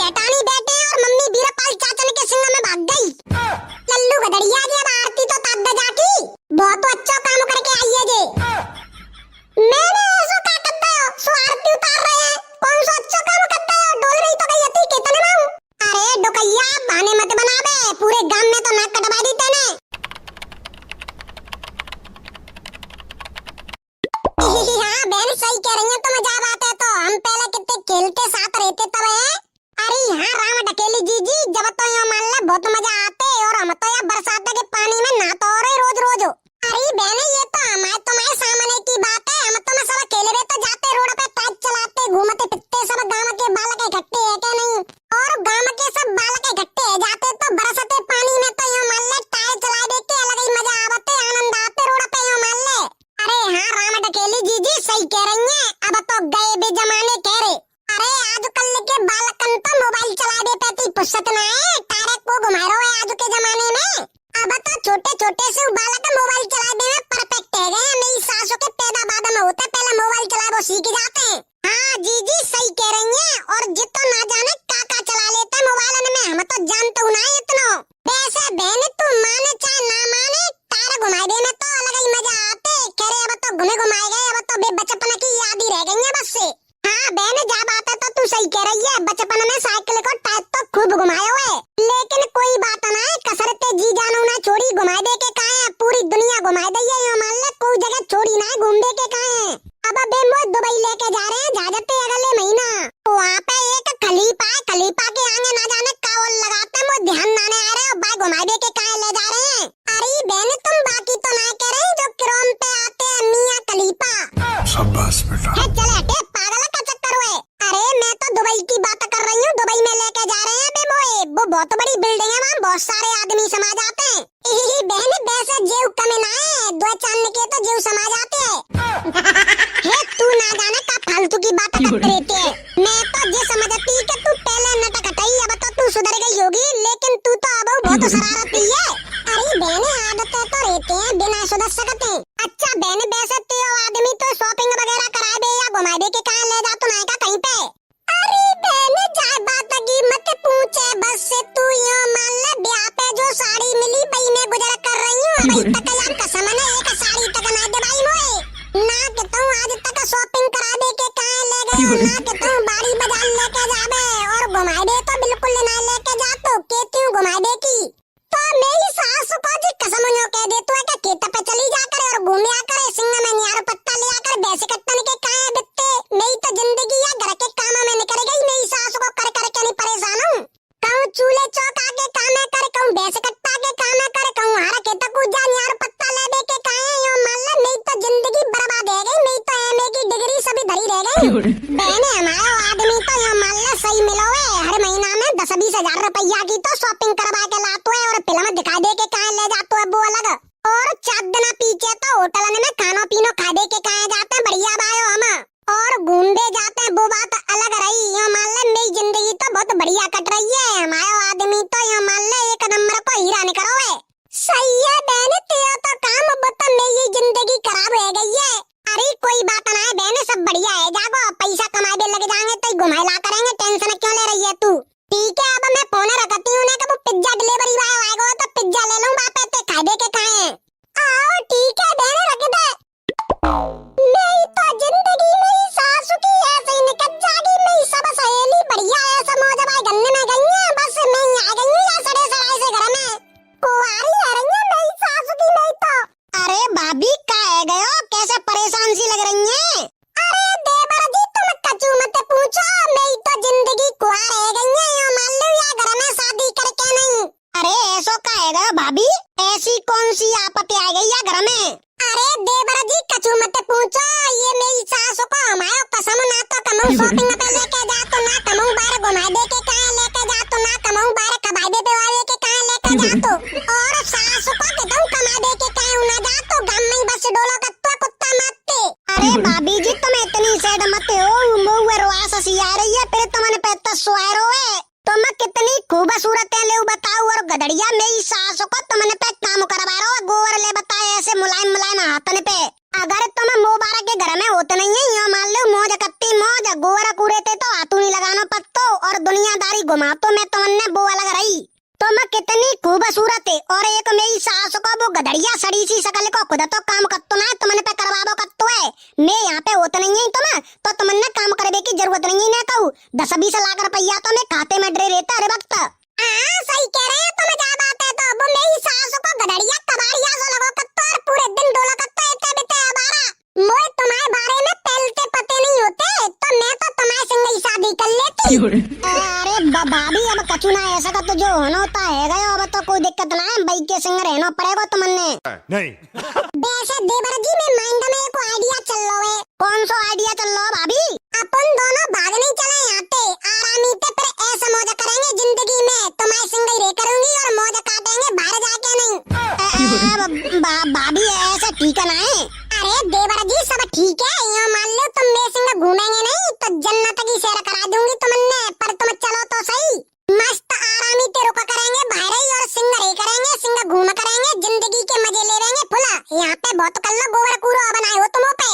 जेठानी बेटे और मम्मी बीरपाल चाचन के सिंह में भाग गई। लल्लू गदड़िया जी अब आरती तो ताप दे जाकी, बहुत अच्छा काम करके आई है जे। मैंने ऐसो का करते हो, सो आरती उतार रहे हैं, कौन सा अच्छा काम करते हो, डोल रही तो गई थी कितने में हूं। अरे डोकैया बहाने मत बनावे, पूरे गांव में तो नाक कटवा दी तेने। हाँ बहन सही कह रही है, तो मजा आते तो हम पहले कितने खेलते साथ रहते तब है। अरे हाँ राम ढकेली जी जब तो यो मान ले बहुत मजा आते, और हम तो यहाँ बरसात के पानी में नहाते हो रहे रोज रोज। अरे बहन ये तो हमारे तुम्हारे सामने की बात है, हम तो सब अकेले भी तो जाते रोड पे ताज चलाते घूमते फिरते, सब गांव के बालक इकट्ठे है क्या नहीं, और गांव के सब बालक इकट्ठे है जाते तो बरसाते पानी में तो यो मान ले टायर चला देते, अलग ही मजा आवते आनंद आते रोड पे यो मान ले। अरे हाँ राम ढकेली जी सही कह रही है, अब तो गए भी जमाने कह रहे। अरे आजकल के बालकन तो मोबाइल चला देते थी फुर्सत ना है, टायर को घुमा रहे हो आज के जमाने में। अब तो छोटे छोटे से बालक मोबाइल चलाने में परफेक्ट है गए, मेरी सासों के पैदा बाद में होते पहले मोबाइल चला वो सीख जाते हैं। हाँ जी सही कह रही है, और जितना ना जाने काका चला लेते मोबाइल में, हम तो जानते हूँ ना इतना। वैसे बहन तू माने चाहे ना माने, टायर घुमाए देने तो अलग ही मजा आते। कह रहे अब तो घुमाए गए, अब तो बचपन की याद ही रह गई है बस से। हाँ बहन जा बात है तो तू सही कह रही है, बचपन में साइकिल को टायर तो खूब घुमाए हुए, लेकिन कोई बात ना है कसरते जी जानू ना छोड़ी घुमाए दे के कहा है, पूरी दुनिया घुमाए दे ये मान ले, कोई जगह छोड़ी ना है घूम दे के कहा है। अब बेमो दुबई लेके जा रहे हैं जाजते अगले महीना, वहाँ पे एक खलीफा है, खलीफा के आगे ना जाने कावल लगाते वो ध्यान ना आ रहे हो, भाई घुमाए दे के कहा ले जा रहे हैं। अरे बहन तुम बाकी तो ना कह रही जो क्रोम पे आते हैं मियाँ खलीफा। शाबाश बेटा। चल हटे पागल का चक्कर हुए। अरे मैं तो दुबई की बात कर रही हूँ, दुबई में लेके जा रहे हैं बेमोए, वो बहुत बड़ी बिल्डिंग है, वहाँ बहुत सारे आदमी समा जाते हैं। बहन वैसे जेव कमे ना है, दो चांद के तो जेव समा जाते हैं। तू ना जाने का फालतू की बात करते रहते है, मैं तो ये समझती कि तू पहले नटक हटाई, अब तो तू सुधर गई होगी, लेकिन तू तो अब बहुत शरारती है। अरे बहन आदतें तो रहते हैं बिना सुधर सकते। अच्छा बहन वैसे तो आदमी तो शॉपिंग वगैरह करा दे या घुमा दे के कहाँ ले जा तो नहीं का कहीं पे। अरे बहन जा बात की मत पूछे, बस से तू यो मान ले ब्याह पे जो साड़ी मिली वही मैं गुजर कर रही हूँ, अभी तक यार कसम है एक साड़ी तक ना दे भाई मोए, ना कहता हूँ आज तक शॉपिंग करा दे के कहाँ ले गए, ना कहता हूँ बाड़ी बाजार लेके जावे, और घुमा दे तो बिल्कुल ना लेके जा तो कहती हूँ घुमा दे की। तो मेरी सास को जी कसम नो कह दे तू है कि खेत पे चली जाकर और घूमे आकर सिंह में नियार पत्ता ले आकर भैंस कट्टन के काहे बित्ते, मेरी तो जिंदगी या घर के कामों में निकल गई, मेरी सास को कर कर के नहीं परेशान हूँ। कहूँ चूल्हे चौक आगे कामे कर, कहूँ भैंस कट्टा के कामे कर, कहूँ हरा खेत को जा नियार पत्ता ले दे के काहे यो मान ले, मेरी तो जिंदगी बर्बाद हो गई, मेरी तो एमए की डिग्री सभी धरी रह गई। बहने हमारा आदमी तो यो मान ले सही मिलो है, हर महीना में 10-20 हजार रुपया की तो शॉपिंग करवा के लातो है, और फिल्म दिखा दे के कहाँ ले जातो है वो अलग, और 4 दिन पीछे तो होटल में खाना पीनो खा दे के कहाँ जाते हैं बढ़िया बायो हम, और घूमने जाते हैं वो बात अलग रही। यो मान ले मेरी जिंदगी तो बहुत बढ़िया कट रही है, हमारा आदमी तो यो मान ले एक नंबर को हीरा निकलो है। सही है बहन तेरा तो काम, अब तो मेरी जिंदगी खराब हो गई है। अरे कोई बात ना है बहन सब बढ़िया है, जागो पैसा कमाए लग जाएंगे तो घुमाए ला करेंगे, टेंशन क्यों ले रही है तू। ठीक है अब मैं फोन रखती हूँ, वो पिज्जा डिलीवरी बॉय आएगा तो पिज्जा ले लूँ बापे ते खा दे के खाए। आओ ठीक है बहन रख दे। मेरी तो जिंदगी मेरी सासू की ऐसे ही निकल जाएगी, मेरी सब सहेली बढ़िया ऐसा मौज भाई गन्ने में गई है, बस मैं ही आ गई हूँ या सड़े सड़ाई से घर में कुंवारी रह रही है मेरी सासू की नहीं तो। अरे भाभी कहाँ गए हो, कैसे परेशान सी लग रही है। अरे देवर जी तुम कचू मत पूछो, मेरी तो जिंदगी कुंवार रह गई है, यो मान लो या घर में शादी करके नहीं। अरे ऐसो कहाँ गए भाभी, ऐसी कौन सी आपत्ति आ गई या घर में। अरे देवर जी कचू मत पूछो, ये मेरी सासू को हमारा कसम ना तो कमऊ शॉपिंग पे लेके जा तो ना कमऊ बाहर घुमा दे के कहाँ लेके जा तो ना कमऊ बाहर खबाई दे वाले के कहाँ लेके जा तो, और सासू को कहता हूँ कमा दे के कहाँ ना जा तो गांव में बस डोलो कत्ता कुत्ता मारते। अरे भाभी जी तुम इतनी सैड मत हो, मुँह रोआस सी आ रही है, फिर तुमने पे तो सोएरो है, तुम कितनी खूबसूरत है ले बताओ, और गधड़िया मेरी सासू को तुमने पे काम करवा रहा हो, गोबर ले बताए ऐसे मुलायम मुलायम हाथन पे, अगर तुम मुबारक के घर में होते नहीं है यो मान लो मौज कत्ती मौज, गोबर कूड़े ते तो हाथू नहीं लगाना पत्तो, और दुनियादारी घुमा तो मैं तुमने वो अलग रही। तुम कितनी खूबसूरत है और एक मेरी सास को वो गधड़िया सड़ी सी शकल को खुद तो काम करतो ना तुमने पे करवाबो करतो है। मैं यहाँ पे होता नहीं है तो तुमने काम करने की जरूरत नहीं है। ना कहूँ 10-20 लाख रुपया तो मैं खाते में डरे रहता हर वक्त। सही कह रहे हो तुम, क्या बात है। तो वो मेरी सास को गधड़िया कबाड़िया सो लगो करतो और पूरे दिन डोला करतो इतने बिते हमारा। मोए तुम्हारे बारे में पहलते पते नहीं होते तो मैं तो तुम्हारे संग ही शादी कर लेती। अरे भाभी अब कछु ना ऐसा का तो जो होना होता है गया। अब तो कोई दिक्कत ना है, भाई के संग रहना पड़ेगा तुमने। नहीं वैसे देवर जी में माइंड में एक आइडिया चल लो है। कौन सा आइडिया चल लो भाभी? अपन दोनों भाग नहीं चले आते आरामी ते पर ऐसा मौज करेंगे जिंदगी में। तुम्हारे संग ही रह करूंगी और मौज काटेंगे बाहर जाके नहीं। भाभी ऐसा ठीक है ना है? अरे देवर जी सब ठीक है, यो मान लो तुम मेरे संग घूमेंगे नहीं तो जन्नत की सैर करा दूंगी तुमने। पर तुम चलो तो सही, मस्त आरामी ते रुका करेंगे बाहर ही और सिंग रह करेंगे, सिंग घूम करेंगे, जिंदगी के मजे ले लेंगे फुला। यहाँ पे बहुत कल्ला गोबर कूड़ा बनाए हो तुम पे।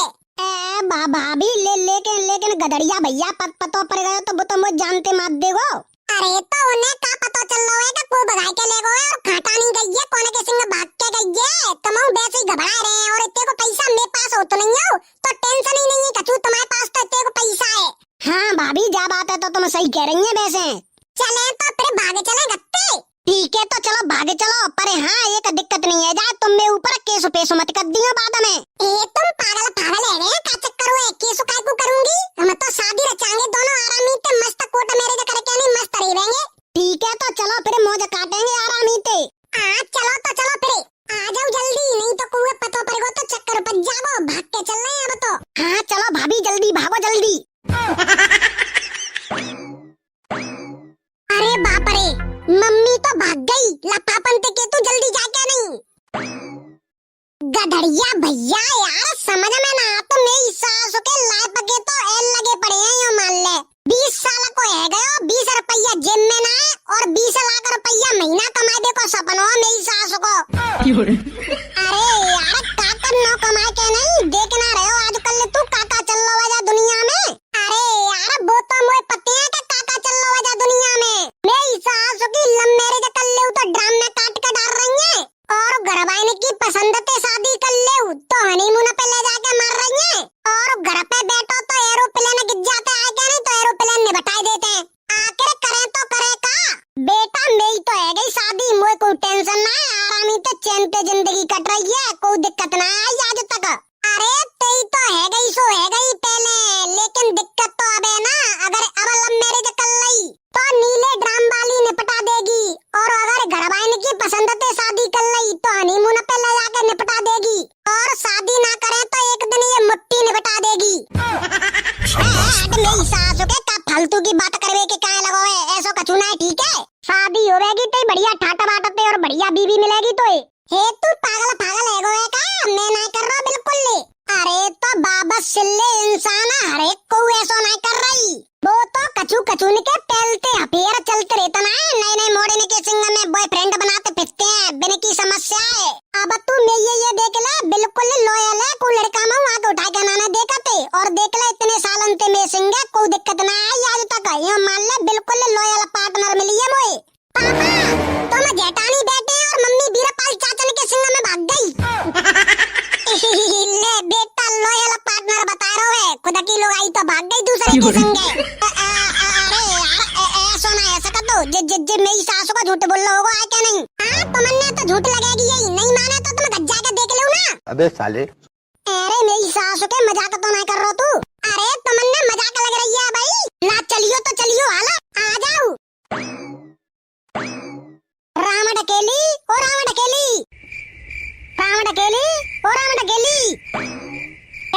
भाभी लेकिन गधड़िया भैया पतो पर गए तो वो तो मुझे जानते मत देगो। अरे तो उन्हें का पता चल रहा है कि कोई भगाई के ले गए और खाटा नहीं गई है, कोने के सिंग भाग के गई है। तुम वैसे ही घबरा रहे हैं और इतने को पैसा मेरे पास हो तो नहीं हो तो टेंशन ही नहीं है कछु, तुम्हारे पास तो इतने को पैसा है। हाँ भाभी जा बात है तो तुम सही कह रही है। वैसे चले तो फिर भागे चले गत्ते। ठीक है तो चलो भागे चलो, पर हाँ एक दिक्कत नहीं है, जा तुम मेरे ऊपर केसु पेसु मत कर दियो बाद में। तुम पागल है रे, का चक्कर हुए केसु काय को करूंगी। हम तो शादी रचाएंगे दोनों आरामी ते, मस्त कोट मेरे जकर के नहीं मस्त रहेंगे। ठीक है तो चलो फिर मौज काटेंगे आरामी ते। चलो तो चलो फिर आ जाओ जल्दी, नहीं तो कुएं पतो पड़ेगा तो चक्कर पड़ जाओ। भाग के चल रहे हैं अब तो। हाँ चलो भाभी जल्दी भागो जल्दी। अरे बाप रे, मम्मी तो भाग गई। लफाफन ते के तू जल्दी जा क्या नहीं। गधड़िया भैया यार समझ में ना तो मेरी सास के लाइफ के तो एल लगे पड़े हैं। यो मान ले 20 साल को है गयो, 20 रुपया जेब में ना है और 20 लाख रुपया महीना कमाए देखो सपनों मेरी सास को। अरे यार काका नो कमाए के नहीं देखना रहे हो आजकल तू काका चल लो वजह दुनिया में। अरे यार वो तो मोए पते हैं कि काका चल लो वजह दुनिया में। मेरी सास की लव मैरिज कर ले तो ड्राम में काट के डाल रही है और घरवाइन की पसंद ते शादी कर ले तो हनीमून पे ले जाके मार रही है और घर पे बैठो तो एरोप्लेन गिर जाते है क्या नहीं तो एरोप्लेन ने बता देते हैं। आखिर करे तो करे का बेटा, मेरी तो है गई शादी, मोए कोई टेंशन ना है, आरामी ते चैन ते जिंदगी कट रही है, कोई दिक्कत ना आई आज तक। अरे तेरी तो है गई सो है गई पहले, लेकिन दिक्कत तो अब है ना अगर अब लव मैरिज कर ली तो नीले ड्राम वाली निपटा देगी और अगर घरवाइन की पसंद ते शादी कर ली तो हनीमून पे ले जाके निपटा देगी और शादी ना करे तो एक दिन ये मुट्ठी निपटा देगी। मेरी सास के का फालतू की बात करवे के काहे लगो है, ऐसो कछु ना है ठीक है। शादी होवेगी तो बढ़िया ठाटा बाटते और बढ़िया बीवी मिलेगी तो हे तू पागल है गो है का, मैं नहीं कर रहा बिल्कुल ले। अरे तो बाबा सिल्ले इंसान हर एक को ऐसा नहीं कर रही, वो तो कछु के पहलते अफेयर चलते रहता ना है, नए मोड़ने के सिंग में बॉयफ्रेंड बनाते फिरते हैं बिन की समस्या है। अब तू मैं ये देख ले बिल्कुल लॉयल है, कोई लड़का में आगे उठा के नाना देखते और देख ले इतने साल अंते में सिंग कोई दिक्कत ना आई आज तक। ये मान ले बिल्कुल लॉयल पार्टनर मिली है मोए। पापा तुम जेठानी बेटे और मम्मी बीरपाल चाचन के सिंग में भाग गई। ले बेटा लॉयल पार्टनर बता रहा है, खुदा की लोग आई तो भाग गई दूसरे के संगे। अरे यार ऐसा ना ऐसा कर दो मेरी सास को झूठ बोल लो होगा है क्या नहीं। हाँ तुमने तो झूठ लगेगी यही, नहीं माने तो तुम गज्जा के देख लो ना। अबे साले, अरे मेरी सास के मजाक तो नहीं कर रहा तू। अरे तुमने मजाक लग रही है भाई, ना चलियो तो चलियो हाला आ जाओ। राम ढकेली ओ राम ढकेली, राम ढकेली ओ राम ढकेली,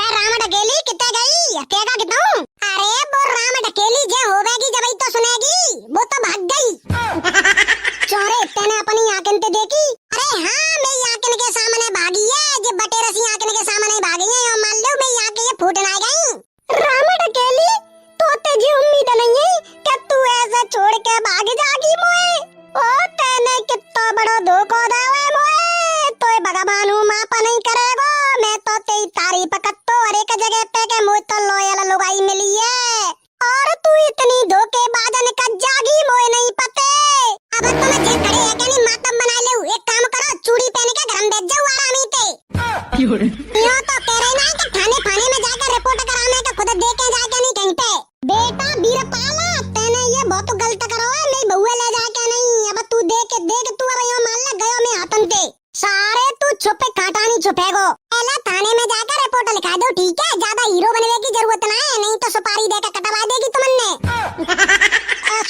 राम ढकेली कितने गई अकेगा कितना। अरे वो राम ढकेली जे होवेगी जब ही तो सुनेगी, वो तो भाग गई। चोरे तेने अपनी आंखें ते देखी। अरे हाँ मेरी आंखें के सामने भागी है, जे बटे रसी आंखें के सामने भागी है और मान लो मेरी आंखें ये फूट ना गई। राम ढकेली तो तेजी उम्मीद नहीं है कि तू ऐसे छोड़ के भाग जागी मोए। ओ तेने कितना बड़ा धोखा दावे मोए, तो भगवान मापा नहीं करेगा। मैं तो तेरी तारीफ करतो हर एक जगह पे के मुझ तो लॉयल लुगाई मिली है और तू इतनी धोखेबाज निकल जागी मोए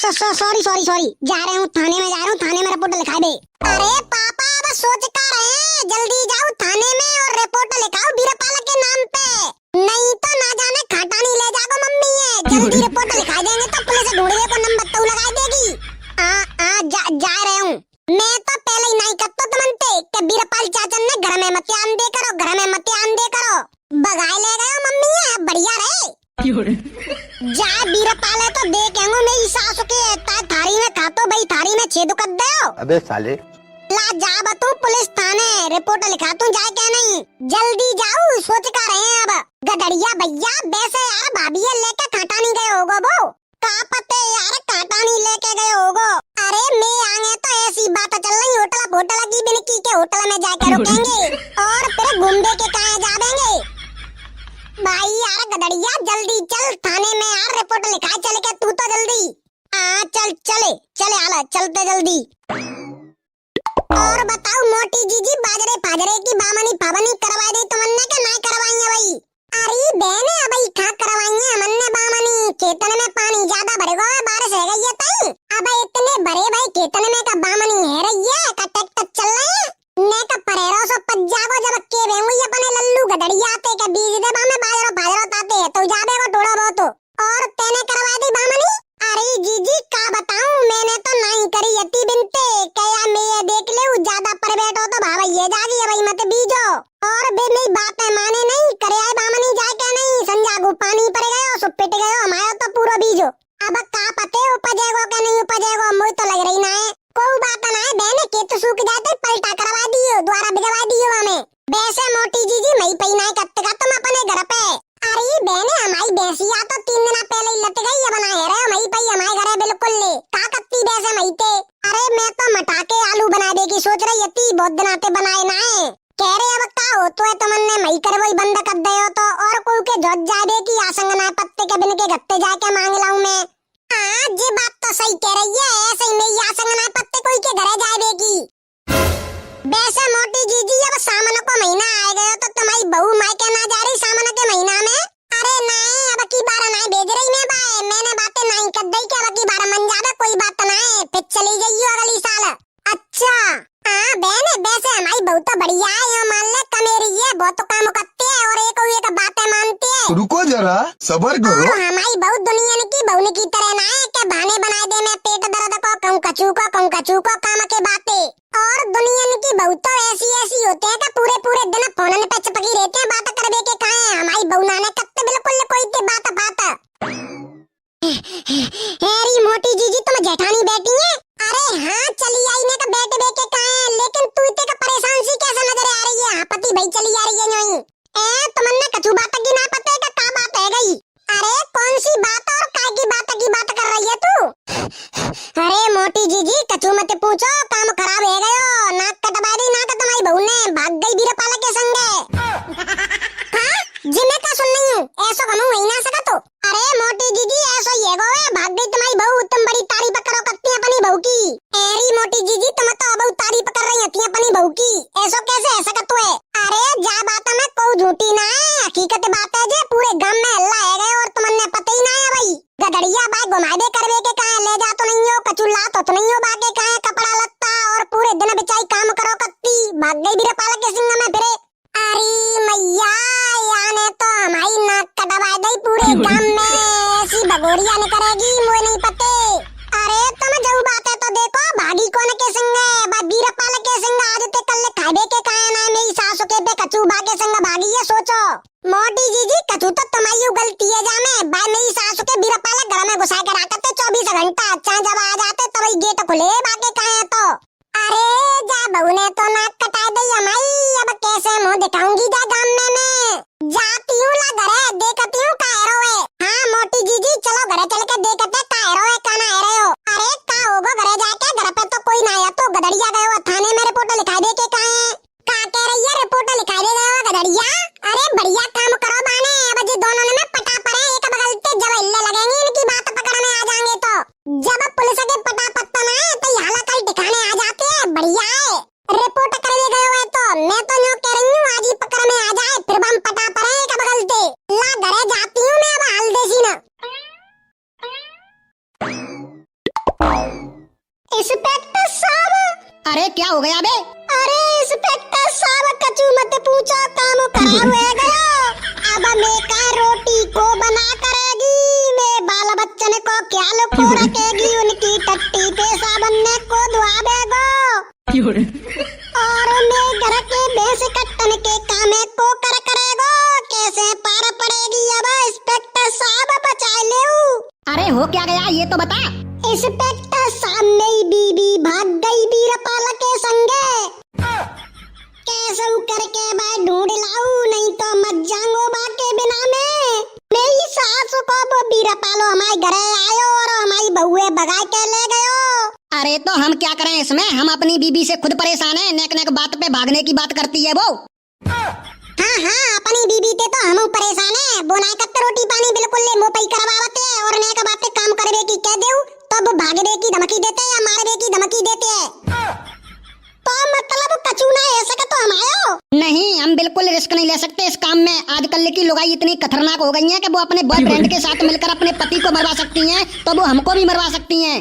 सॉरी सॉरी सॉरी, जा रहे हूँ थाने में, जा रहा हूँ थाने में, रिपोर्ट लिखा दे। अरे पापा अब सोच कर रहे हैं, जल्दी जाओ थाने में और रिपोर्ट लिखाओ बीरपाल के नाम पे, नहीं तो ना जाने खटानी ले जाओ मम्मी है। जल्दी रिपोर्ट लिखा देंगे तो पुलिस ढूंढने को नंबर तो लगा देगी। जा रहे हूँ मैं तो पहले ही नहीं करता तुमनते कि बीरपाल चाचा ने घर में मत आन दे करो, घर में मत आन दे करो, बगाए ले गए मम्मी है, बढ़िया रहे। जा बीरपाल है तो देखेंगे मेरी सासू के थारी में खा तो भाई थारी में छेद कर दो। अबे साले ला जा बतू पुलिस थाने, रिपोर्ट लिखा तू, जाए क्या नहीं, जल्दी जाओ, सोच कर रहे हैं अब। गदड़िया भैया वैसे यार भाभी लेके कांटा नहीं गए होगो, वो का पते यार कांटा नहीं लेके गए होगो। अरे मैं आगे तो ऐसी बात चल रही, होटल की बिनकी के होटल में जाके रुकेंगे और फिर घूमने के कहाँ जाएंगे। भाई यार गदड़िया जल्दी चल थाने में यार, रिपोर्ट लिखा, चल के तू तो जल्दी चले आला, चलते जल्दी। और बताओ मोटी जीजी बाजरे फाजरे की बामनी पावनी करवा दी तुमने के नहीं करवाई है भाई? अरे बहने अब खा करवाई है हमने बामनी, खेतन में पानी ज्यादा भर गया, बारिश है गई है तई, अब इतने भरे भाई खेतन में का बामनी है रही है का ट्रैक्टर चल रहे हैं ने का परेरो सो पज्जागो जब के वेंगु अपने लल्लू गदड़िया आते के बीज दे बामे बाजरो फाजरो ताते तो जाबे को थोड़ा बहुत, और तेने करवा दी बामनी? अरे जीजी का बताऊं, मैंने तो नहीं करी यती बिनते, क्या मैं ये देख ले ज्यादा पर बैठो तो भाई ये जागी भाई मत बीजो, और बे मेरी बात है माने नहीं करे आए बामनी जाए क्या नहीं, संजागो पानी पड़ गयो सो पिट गयो हमारा तो पूरा बीजो, अब का पते उपजेगो के नहीं उपजेगो, मुझे तो लग रही ना है कोई बात ना है बहने, खेत सूख जाते पलटा करवा दियो, द्वारा भिजवा दियो हमें। वैसे मोटी जीजी मई पई ना कत्ते का तुम अपने घर पे? अरे बहने हमारी भैंसिया तो 3 दिन पहले ही लट गई है, बनाए रहे मई पई हमारे घर बिल्कुल ले का कत्ती भैंसे मई ते। अरे मैं तो मटाके आलू बना देगी सोच रही थी, बहुत दिन आते बनाए ना है, कह रहे अब का हो तो है तुमने मई कर वही बंद कर दे हो तो, और कोई के झट जाबे की आसंग ना पत्ते के बिन के गत्ते जाके मांग लाऊं मैं। आज ये बात तो सही कह रही है, ऐसे ही मेरी आसंग ना पत्ते कोई के घरे जाबे की। वैसे मोटी जीजी अब सामने को महीना आ गया तो तुम्हारी बहू मायके ना जा रही सामने के महीना में? अरे नहीं अब की बार नहीं भेज रही मैं भाई, मैंने बातें नहीं कर दी कि अब की बार मन जावे, कोई बात ना है, फिर चली गई हो अगली साल। अच्छा हाँ बहने वैसे हमारी बहू तो बढ़िया है, यहाँ मान ले कमेरी है, बहुत काम करती है और एक बातें मानती है। रुको जरा सबर करो, हमारी बहू दुनिया की बहू की तरह ना है कि बहाने बनाए दे मैं पेट दर्द को कहूँ कचू को काम के बातें, और दुनिया की बहू तो ऐसी होते हैं कि पूरे दिन फोन पे चिपकी रहते हैं, बात करवे के कहा है हमारी बहू नाने कत्ते बिल्कुल कोई के बात हेरी मोटी जीजी तुम जेठानी बैठी है? अरे हाँ चली आई ने का बैठे बैठे कहा है, लेकिन तू इतने का परेशान सी कैसे नजर आ रही है? हाँ पति भाई चली आ रही है नहीं तुमने कचू बात की ना पता है का बात है गई? अरे कौन सी बात और काय की बात कर रही है तू? अरे मोटी जीजी कचू मत पूछो, काम खराब है गयो, नाक कटवा दी नाक तुम्हारी बहू ने, भाग गई बीरपाल के संगे। हाँ जिन्हें का सुन नहीं हूँ ऐसा करूँ वही ना सका तो। अरे मोटी जीजी ऐसा ही है गो भाग गई तुम्हारी बहू, तुम बड़ी तारीफ करो करती अपनी बहू की। एरी मोटी जीजी तुम तो अब तारीफ कर रही थी अपनी बहू की, ऐसा कैसे ऐसा का तो है? अरे जा बात में कोई झूठी ना है, हकीकत बात है जे पूरे गांव में हल्ला है गए और तुमने पता ही ना है भाई, गदड़िया भाई घुमाए करवे के कहा ले जा तो नहीं हो, कचुल्ला तो नहीं हो, बाके कहा कपड़ा लत्ता और पूरे दिन बेचारी काम करो कत्ती, भाग गई बीरपाल के सिंह में फिरे। अरे मैया याने तो हमारी नाक कटवा दी पूरे गांव में, ऐसी भगोरिया नहीं करेगी मुझे नहीं पते। अरे तुम जो बात है तो देखो भागी कौन के संग है, बीरपाल के संग आज ते कल खाबे के कहा ना मेरी सासू के पे कचू भागे संग भागी है, सोचो मोटी जीजी कचू तो तुम्हारी गलती है जामे भाई, मेरी सासू के बीरपाल घर में घुसा के रखते 24 घंटा, अच्छा जब आ जाते तब तो गेट खुले भागे कहा तो। अरे जा बहू ने तो नाक कटा दी हमारी, अब कैसे मुंह दिखाऊंगी जा गांव में मैं, जाती हूँ ला घरे देखती हूँ कायरो है। हाँ मोटी जीजी चलो घरे चल के देखते कायरो है कहना है रहे हो। अरे का होगो घरे जाके, घर पे तो कोई ना आया तो गदड़िया गए हो थाने में रिपोर्ट लिखा दे के कहा है, का कह रही है रिपोर्ट लिखा दे गए हो गदड़िया? अरे बढ़िया काम करो बाने, अब जी दोनों ने में पटा पड़े एक बगल से, जब हिलने लगेंगे इनकी बात पकड़ने आ जाएंगे तो, जब पुलिस के पटा पत्ता ना है तो यहाँ कल ठिकाने आ जाते हैं, बढ़िया है रिपोर्ट करने गए हुए तो मैं तो न्यू कह रही हूँ आज ही पकड़ में आ जाए फिर इंस्पेक्टर साहब। अरे क्या हो गया बे? अरे इंस्पेक्टर साहब कछु मत पूछो, काम खराब हो गया। अब मैं का रोटी को बना करेगी, मैं बाल बच्चन को क्या लुको रखेगी, उनकी टट्टी पे साबुन को धुआ देगो, और मैं घर के भैंस कट्टन के काम को कर करेगो। कैसे पार पड़ेगी अब इंस्पेक्टर साहब, बचा ले। अरे हो क्या गया ये तो बता। इंस्पेक्टर साहब मेरी बीबी भाग गई बीरपाल के संगे, कैसे करके मैं ढूंढ लाऊं, नहीं तो मत जाऊंगो बाके बिना में। मेरी सास को वो बीरपालो हमारे घरे आयो और हमारी बहुए भगा के ले गयो। अरे तो हम क्या करें इसमें, हम अपनी बीबी से खुद परेशान हैं, नेक नेक बात पे भागने की बात करती है वो। हाँ हाँ अपनी बीबी ते तो हम परेशान है, वो ना करते रोटी पानी बिल्कुल ले मोपई करवावते है, और नेक बातें काम करवे की कह देऊ तब भागने की धमकी देते हैं या मारने की धमकी देते हैं। तो मतलब कछु ना ऐसा का तो हम आयो नहीं, हम बिल्कुल रिस्क नहीं ले सकते इस काम में। आजकल की लुगाई इतनी खतरनाक हो गई हैं कि वो अपने बॉयफ्रेंड के साथ मिलकर अपने पति को मरवा सकती हैं, तो वो हमको भी मरवा सकती हैं।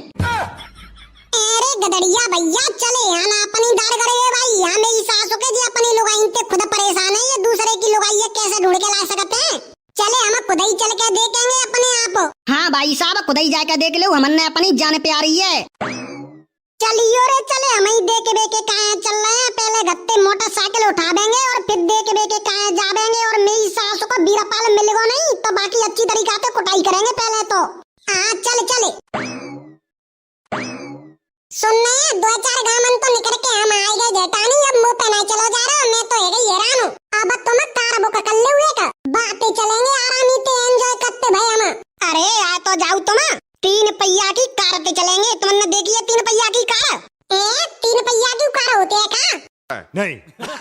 अरे गदड़िया भैया चले यहाँ ना अपनी दाड़ करे भाई, यहाँ मेरी सास के जी अपनी लुगाई ते खुद परेशान है, ये दूसरे की लुगाई ये कैसे ढूंढ के ला सकते हैं। चले हम खुद ही चल के देखेंगे अपने आप। हाँ भाई साहब खुद ही जाकर देख लो, हमने अपनी जान प्यारी है। चलियो रे चले, हम ही देखे बेके कहाँ चल रहे हैं, पहले गत्ते मोटरसाइकिल उठा देंगे और फिर देखे बेके कहाँ जावेंगे, और मेरी सास को बीरपाल मिलेगो नहीं तो बाकी अच्छी तरीका से कुटाई करेंगे पहले तो। हाँ चल चले। सुनने दो चार गामन तो निकल के हम आए गए जेठानी, अब मुंह पे नहीं चलो जा रहा, मैं तो है गई हैरान हूँ। अब तुम कार बुक कर ले हुए का बातें चलेंगे आरामी ते एंजॉय करते भाई हम। अरे आ तो जाओ तुम, 3 पहिया की कार पे चलेंगे, तुमने देखी है 3 पहिया की कार? 3 पहिया की कार होते है क्या? नहीं।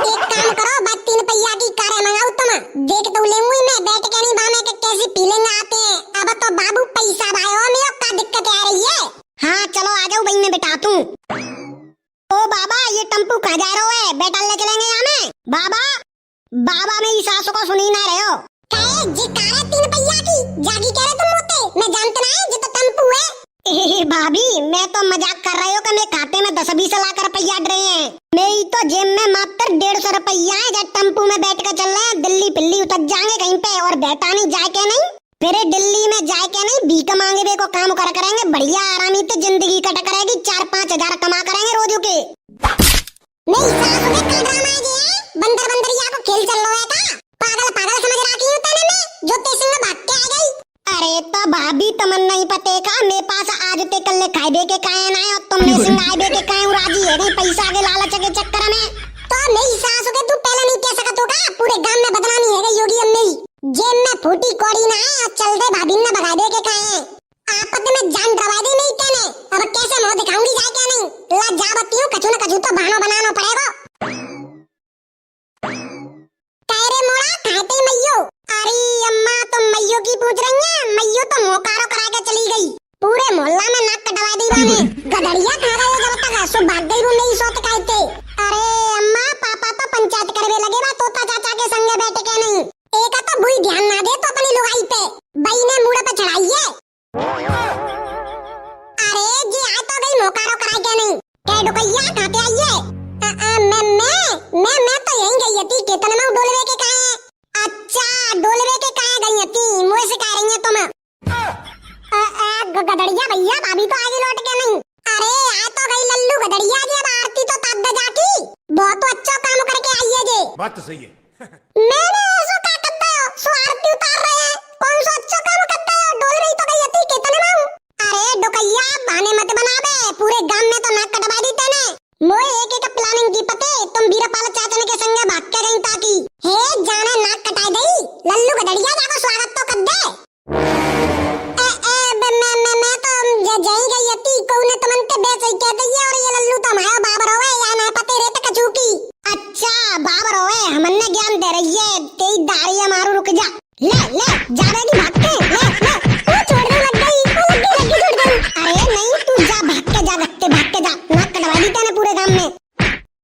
एक काम करो बस 3 पहिया की कार मंगाओ तुम, देख तो लेंगी मैं बैठ के नहीं बामे के कैसी फीलिंग आते हैं। अब तो बाबू पैसा भाई मेरे का दिक्कत आ रही है। हाँ चलो आ जाओ भाई मैं बिठाता हूँ। ओ बाबा ये टेम्पू कहाँ जा रहे हो, बैठा ले चलेंगे हमें। बाबा बाबा मेरी सासू को सुनी ना रहे हो। कहे जी कार है 3 पहिया की, जागी कह रहे तुम मोते, मैं जानते ना है जी तो टेम्पू है। भाभी मैं तो मजाक कर रही हूँ कि मेरे खाते में 10-20 लाख रुपया डरे हैं, मेरी तो जेब में मात्र 150 रुपया है, जब टेम्पू में बैठ कर चल रहे हैं, दिल्ली पिल्ली उतर जाएंगे कहीं पे, और बैठा नहीं जाए के नहीं, फिर दिल्ली में जाए के नहीं भीख मांगे बे को काम कर करेंगे, बढ़िया आरामी तो जिंदगी कट करेगी, 4-5 हजार कमा करेंगे रोजू के। नहीं सासू के का ड्रामा है ये, बंदर बंदरिया को खेल चल रहा है का? पागल पागल समझ रखी हूँ तने में जो तेरे संग भाग के आ गई। अरे तो भाभी तमन नहीं पते का, मेरे पास आज ते कल खाए बे के काहे ना है, और तुमने संग आए बे के काहे राजी है नहीं, पैसा के लालच के चक्कर में। तो मेरी सासू के तू पहले नहीं कह सकत होगा, पूरे गांव में बदनामी है गई योगी अम्मी, जेब में फूटी कौड़ी ना है और चल दे भाभी ने भगा दे के काहे आपद में जान डरवा दी नहीं कहने, अब कैसे मुंह दिखाऊंगी जाए क्या नहीं, ला जा बत्ती हूँ कछु न कछु तो बहाना बनाना पड़ेगा। कहरे मोड़ा खाते मैयो, अरे अम्मा तुम मैयो की पूछ रही हैं, मैयो तो मोकारो करा के चली गई, पूरे मोहल्ला में नाक कटवा दी बाने, गधड़िया खा गए जब तक सो भाग गई वो नहीं सोत कहते। अरे अम्मा पापा तो पंचायत करवे लगे बा तोता चाचा के संगे बैठ के नहीं, एक तो बुई ध्यान ना दे तो अपनी लुगाई पे बई ने मुड़ पे चढ़ाई है। अरे जी आ तो गई मोकारो करा के नहीं, कह डुकैया खाते आइए। मैं तो यहीं गई थी, केतन में डोलवे के काहे? अच्छा डोलवे के काहे गई थी, मुझे सिखा रही है तुम। गदड़िया भैया भाभी तो आगे लौट के नहीं, अरे आ तो गई लल्लू गदड़िया जी, अब आरती तो तब दे जाती, बहुत अच्छा काम करके आई है जी। बात तो सही है। मैंने ऐसा क्या करते हो, सो आरती उतार रहे हैं, कौन सा अच्छा काम करते हो, डोलवे तो गई थी केतन में। अरे डुकैया बहाने मत बनावे, पूरे गांव में तो नाक कटवा दी तेने, मोए एक एक प्लानिंग की पते, तुम बीरपाल चाचा के संगे भाग के गई ताकि हे जाने नाक कटाई गई, लल्लू गदड़िया जाको स्वागत तो कर दे। मैं तो जाई गई थी, कौने तुमने बेच ही कहते ये, और ये लल्लू तो हमारा बाबर होवे या ना पते रे तक कचूकी। अच्छा बाबर होवे हमने ज्ञान दे रही है, तेरी दाढ़ी मारू रुक जा, ले ले जावेगी